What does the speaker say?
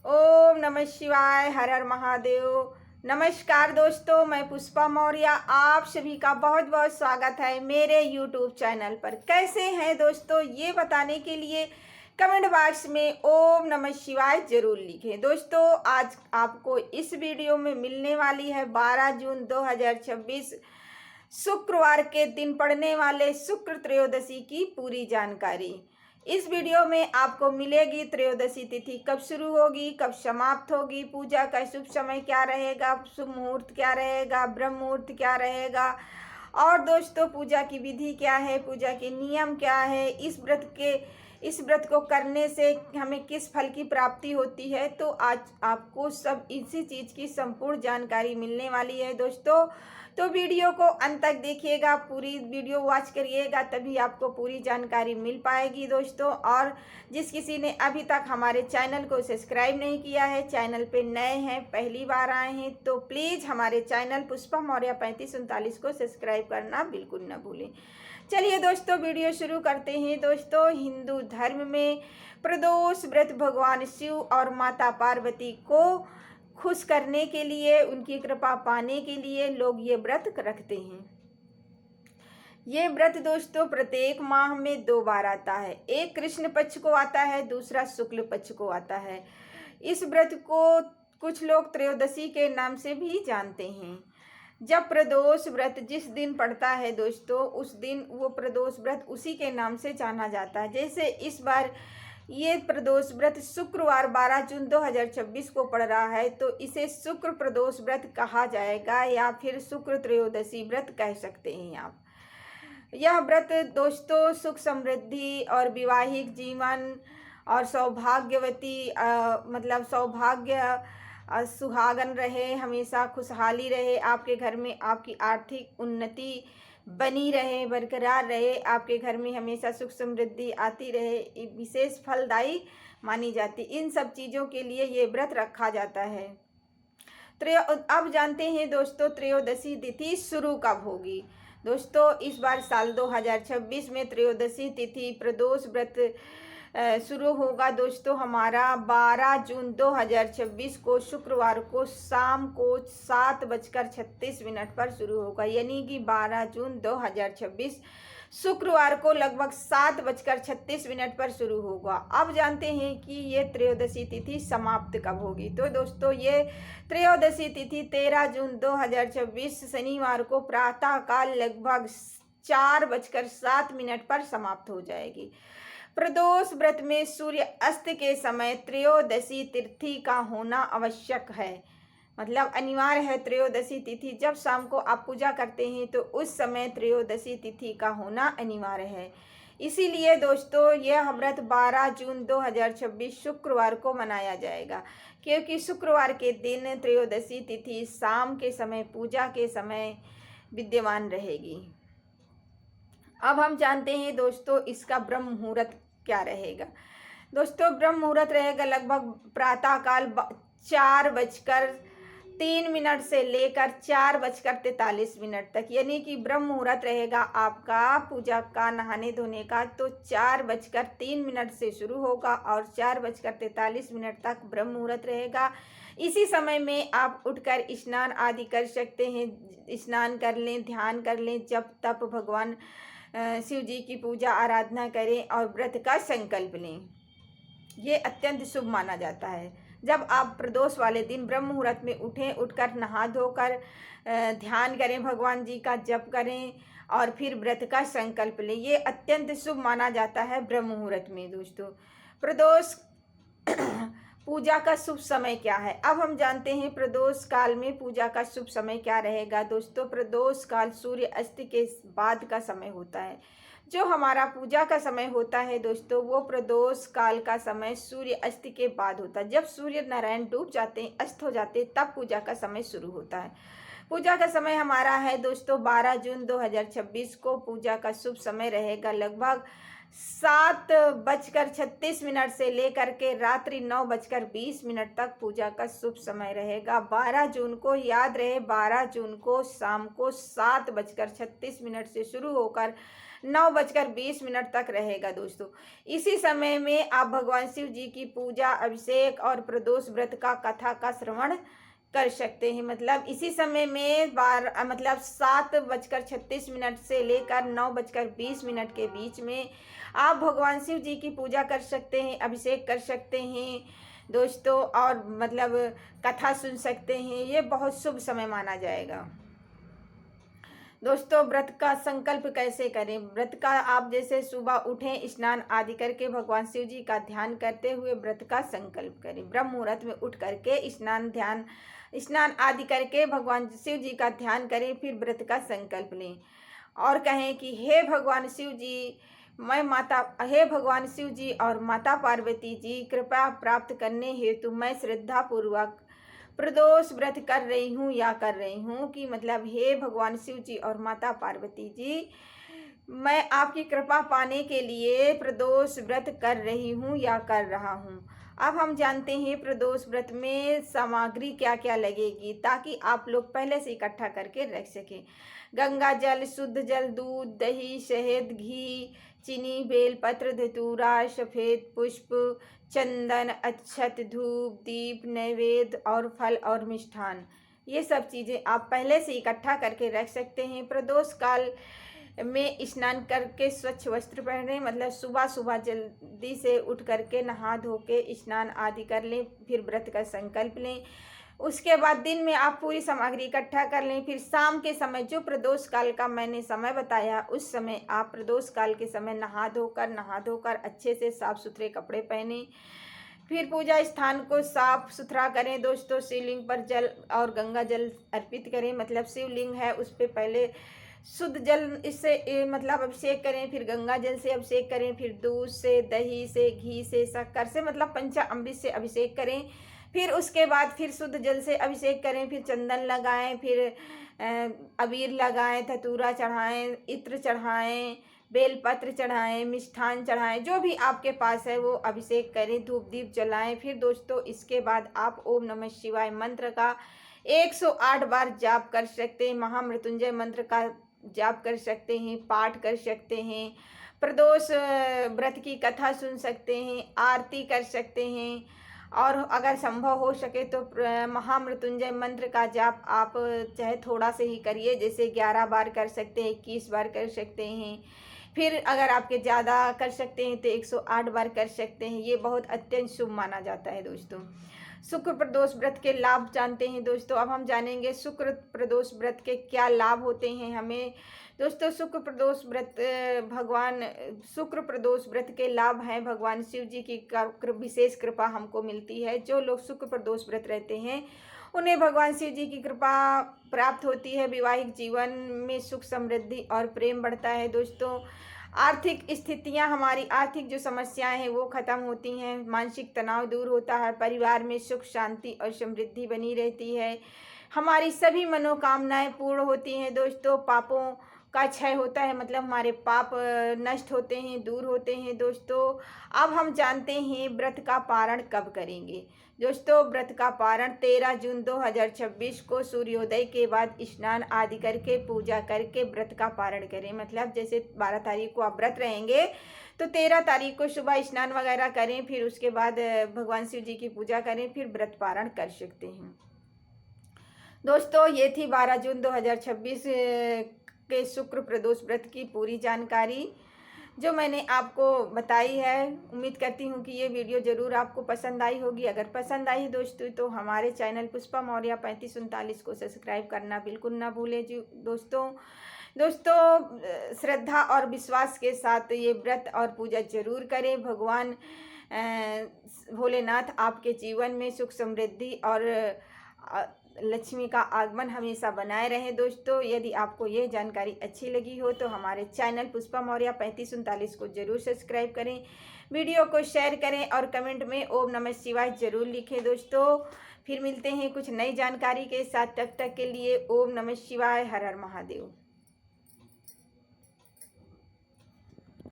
ओम नमः शिवाय। हर हर महादेव। नमस्कार दोस्तों, मैं पुष्पा मौर्य आप सभी का बहुत बहुत स्वागत है मेरे यूट्यूब चैनल पर। कैसे हैं दोस्तों, ये बताने के लिए कमेंट बॉक्स में ओम नमः शिवाय जरूर लिखें। दोस्तों, आज आपको इस वीडियो में मिलने वाली है 12 जून 2026 शुक्रवार के दिन पड़ने वाले शुक्र त्रयोदशी की पूरी जानकारी। इस वीडियो में आपको मिलेगी त्रयोदशी तिथि कब शुरू होगी, कब समाप्त होगी, पूजा का शुभ समय क्या रहेगा, शुभ मुहूर्त क्या रहेगा, ब्रह्म मुहूर्त क्या रहेगा, और दोस्तों पूजा की विधि क्या है, पूजा के नियम क्या है, इस व्रत को करने से हमें किस फल की प्राप्ति होती है। तो आज आपको सब इसी चीज़ की संपूर्ण जानकारी मिलने वाली है दोस्तों। तो वीडियो को अंत तक देखिएगा, पूरी वीडियो वॉच करिएगा, तभी आपको पूरी जानकारी मिल पाएगी दोस्तों। और जिस किसी ने अभी तक हमारे चैनल को सब्सक्राइब नहीं किया है, चैनल पे नए हैं, पहली बार आए हैं, तो प्लीज़ हमारे चैनल पुष्पा मौर्य 3539 को सब्सक्राइब करना बिल्कुल न भूलें। चलिए दोस्तों, वीडियो शुरू करते हैं। दोस्तों, हिंदू धर्म में प्रदोष व्रत भगवान शिव और माता पार्वती को खुश करने के लिए, उनकी कृपा पाने के लिए लोग ये व्रत रखते हैं। ये व्रत दोस्तों प्रत्येक माह में 2 बार आता है। एक कृष्ण पक्ष को आता है, दूसरा शुक्ल पक्ष को आता है। इस व्रत को कुछ लोग त्रयोदशी के नाम से भी जानते हैं। जब प्रदोष व्रत जिस दिन पड़ता है दोस्तों, उस दिन वो प्रदोष व्रत उसी के नाम से जाना जाता है। जैसे इस बार ये प्रदोष व्रत शुक्रवार 12 जून 2026 को पड़ रहा है, तो इसे शुक्र प्रदोष व्रत कहा जाएगा या फिर शुक्र त्रयोदशी व्रत कह सकते हैं आप। यह व्रत दोस्तों सुख समृद्धि और वैवाहिक जीवन और सौभाग्यवती मतलब सौभाग्य सुहागन रहे, हमेशा खुशहाली रहे, आपके घर में आपकी आर्थिक उन्नति बनी रहे, बरकरार रहे, आपके घर में हमेशा सुख समृद्धि आती रहे, विशेष फलदायी मानी जाती। इन सब चीज़ों के लिए ये व्रत रखा जाता है। अब जानते हैं दोस्तों त्रयोदशी तिथि शुरू कब होगी। दोस्तों, इस बार साल 2026 में त्रयोदशी तिथि प्रदोष व्रत शुरू होगा दोस्तों हमारा 12 जून 2026 को शुक्रवार को शाम को 7:36 पर शुरू होगा। यानी कि 12 जून 2026 शुक्रवार को लगभग 7:36 पर शुरू होगा। अब जानते हैं कि ये त्रयोदशी तिथि समाप्त कब होगी। तो दोस्तों, ये त्रयोदशी तिथि 13 जून 2026 शनिवार को प्रातः काल लगभग 4:07 पर समाप्त हो जाएगी। प्रदोष व्रत में सूर्य अस्त के समय त्रयोदशी तिथि का होना आवश्यक है, मतलब अनिवार्य है। त्रयोदशी तिथि जब शाम को आप पूजा करते हैं तो उस समय त्रयोदशी तिथि का होना अनिवार्य है। इसीलिए दोस्तों यह व्रत 12 जून 2026 शुक्रवार को मनाया जाएगा, क्योंकि शुक्रवार के दिन त्रयोदशी तिथि शाम के समय पूजा के समय विद्यमान रहेगी। अब हम जानते हैं दोस्तों इसका ब्रह्म मुहूर्त क्या रहेगा। दोस्तों, ब्रह्म मुहूर्त रहेगा लगभग प्रातःकाल 4:03 से लेकर 4:43 तक। यानी कि ब्रह्म मुहूर्त रहेगा आपका पूजा का, नहाने धोने का, तो 4:03 से शुरू होगा और 4:43 तक ब्रह्म मुहूर्त रहेगा। इसी समय में आप उठकर स्नान आदि कर सकते हैं। स्नान कर लें, ध्यान कर लें, जप तप भगवान शिव जी की पूजा आराधना करें और व्रत का संकल्प लें। ये अत्यंत शुभ माना जाता है। जब आप प्रदोष वाले दिन ब्रह्म मुहूर्त में उठें, उठकर नहा धोकर ध्यान करें, भगवान जी का जप करें और फिर व्रत का संकल्प लें। ये अत्यंत शुभ माना जाता है ब्रह्म मुहूर्त में। दोस्तों, प्रदोष पूजा का शुभ समय क्या है। अब हम जानते हैं प्रदोष काल में पूजा का शुभ समय क्या रहेगा। दोस्तों, प्रदोष काल सूर्य अस्त के बाद का समय होता है। जो हमारा पूजा का समय होता है दोस्तों, वो प्रदोष काल का समय सूर्य अस्त के बाद होता है। जब सूर्य नारायण डूब जाते हैं, अस्त हो जाते हैं, तब पूजा का समय शुरू होता है। पूजा का समय हमारा है दोस्तों 12 जून 2026 को पूजा का शुभ समय रहेगा लगभग 7:36 से लेकर के रात्रि 9:20 तक पूजा का शुभ समय रहेगा। 12 जून को याद रहे, 12 जून को शाम को 7:36 से शुरू होकर 9:20 तक रहेगा दोस्तों। इसी समय में आप भगवान शिव जी की पूजा, अभिषेक और प्रदोष व्रत का कथा का श्रवण कर सकते हैं। मतलब इसी समय में 7:36 से लेकर 9:20 के बीच में आप भगवान शिव जी की पूजा कर सकते हैं, अभिषेक कर सकते हैं दोस्तों, और मतलब कथा सुन सकते हैं। ये बहुत शुभ समय माना जाएगा दोस्तों। व्रत का संकल्प कैसे करें? व्रत का आप जैसे सुबह उठें, स्नान आदि करके भगवान शिव जी का ध्यान करते हुए व्रत का संकल्प करें। ब्रह्म मुहूर्त में उठ करके स्नान आदि करके भगवान शिव जी का ध्यान करें, फिर व्रत का संकल्प लें और कहें कि हे भगवान शिव जी और माता पार्वती जी, कृपा प्राप्त करने हेतु मैं श्रद्धा पूर्वक प्रदोष व्रत कर रही हूँ कि मतलब हे भगवान शिव जी और माता पार्वती जी, मैं आपकी कृपा पाने के लिए प्रदोष व्रत कर रही हूँ या कर रहा हूँ। अब हम जानते हैं प्रदोष व्रत में सामग्री क्या क्या लगेगी, ताकि आप लोग पहले से इकट्ठा करके रख सकें। गंगा जल, शुद्ध जल, दूध, दही, शहद, घी, चीनी, बेलपत्र, धतूरा, सफ़ेद पुष्प, चंदन, अक्षत, धूप, दीप, नैवेद्य और फल और मिष्ठान, ये सब चीज़ें आप पहले से इकट्ठा करके रख सकते हैं। प्रदोष काल में स्नान करके स्वच्छ वस्त्र पहने, मतलब सुबह जल्दी से उठ करके नहा धो के स्नान आदि कर लें, फिर व्रत का संकल्प लें। उसके बाद दिन में आप पूरी सामग्री इकट्ठा कर लें। फिर शाम के समय जो प्रदोष काल का मैंने समय बताया, उस समय आप प्रदोष काल के समय नहा धोकर अच्छे से साफ सुथरे कपड़े पहने। फिर पूजा स्थान को साफ सुथरा करें दोस्तों। शिवलिंग पर जल और गंगा जल अर्पित करें, मतलब शिवलिंग है उस पर पहले शुद्ध जल इससे मतलब अभिषेक करें, फिर गंगा जल से अभिषेक करें, फिर दूध से, दही से, घी से, शक्कर से, मतलब पंचामृत से अभिषेक करें। फिर उसके बाद फिर शुद्ध जल से अभिषेक करें, फिर चंदन लगाएं, फिर अबीर लगाएं, धतूरा चढ़ाएं, इत्र चढ़ाएं, बेलपत्र चढ़ाएं, मिष्ठान चढ़ाएं, जो भी आपके पास है वो अभिषेक करें, धूप दीप जलाएं। फिर दोस्तों इसके बाद आप ओम नमः शिवाय मंत्र का 108 बार जाप कर सकते हैं, महामृत्युंजय मंत्र का जाप कर सकते हैं, पाठ कर सकते हैं, प्रदोष व्रत की कथा सुन सकते हैं, आरती कर सकते हैं, और अगर संभव हो सके तो महामृत्युंजय मंत्र का जाप आप चाहे थोड़ा से ही करिए, जैसे 11 बार कर सकते हैं, 21 बार कर सकते हैं। फिर अगर आपके ज़्यादा कर सकते हैं तो 108 बार कर सकते हैं। ये बहुत अत्यंत शुभ माना जाता है दोस्तों। शुक्र प्रदोष व्रत के लाभ जानते हैं दोस्तों। अब हम जानेंगे शुक्र प्रदोष व्रत के क्या लाभ होते हैं हमें दोस्तों। शुक्र प्रदोष व्रत के लाभ हैं, भगवान शिव जी की विशेष कृपा हमको मिलती है। जो लोग शुक्र प्रदोष व्रत रहते हैं उन्हें भगवान शिव जी की कृपा प्राप्त होती है। वैवाहिक जीवन में सुख, समृद्धि और प्रेम बढ़ता है दोस्तों। आर्थिक स्थितियां, हमारी आर्थिक जो समस्याएं हैं वो खत्म होती हैं, मानसिक तनाव दूर होता है, परिवार में सुख, शांति और समृद्धि बनी रहती है, हमारी सभी मनोकामनाएं पूर्ण होती हैं दोस्तों। पापों का क्षय होता है, मतलब हमारे पाप नष्ट होते हैं, दूर होते हैं दोस्तों। अब हम जानते हैं व्रत का पारण कब करेंगे दोस्तों। व्रत का पारण 13 जून 2026 को सूर्योदय के बाद स्नान आदि करके पूजा करके व्रत का पारण करें। मतलब जैसे 12 तारीख को आप व्रत रहेंगे तो 13 तारीख को सुबह स्नान वगैरह करें, फिर उसके बाद भगवान शिव जी की पूजा करें, फिर व्रत पारण कर सकते हैं दोस्तों। ये थी 12 जून 2026 के शुक्र प्रदोष व्रत की पूरी जानकारी जो मैंने आपको बताई है। उम्मीद करती हूँ कि ये वीडियो ज़रूर आपको पसंद आई होगी। अगर पसंद आई दोस्तों तो हमारे चैनल पुष्पा मौर्य 3539 को सब्सक्राइब करना बिल्कुल ना भूलें जी दोस्तों। श्रद्धा और विश्वास के साथ ये व्रत और पूजा जरूर करें। भगवान भोलेनाथ आपके जीवन में सुख, समृद्धि और लक्ष्मी का आगमन हमेशा बनाए रहे दोस्तों। यदि आपको ये जानकारी अच्छी लगी हो तो हमारे चैनल पुष्पा मौर्य 3539 को जरूर सब्सक्राइब करें, वीडियो को शेयर करें और कमेंट में ओम नमः शिवाय जरूर लिखें दोस्तों। फिर मिलते हैं कुछ नई जानकारी के साथ, तब तक के लिए ओम नमः शिवाय, हर हर महादेव।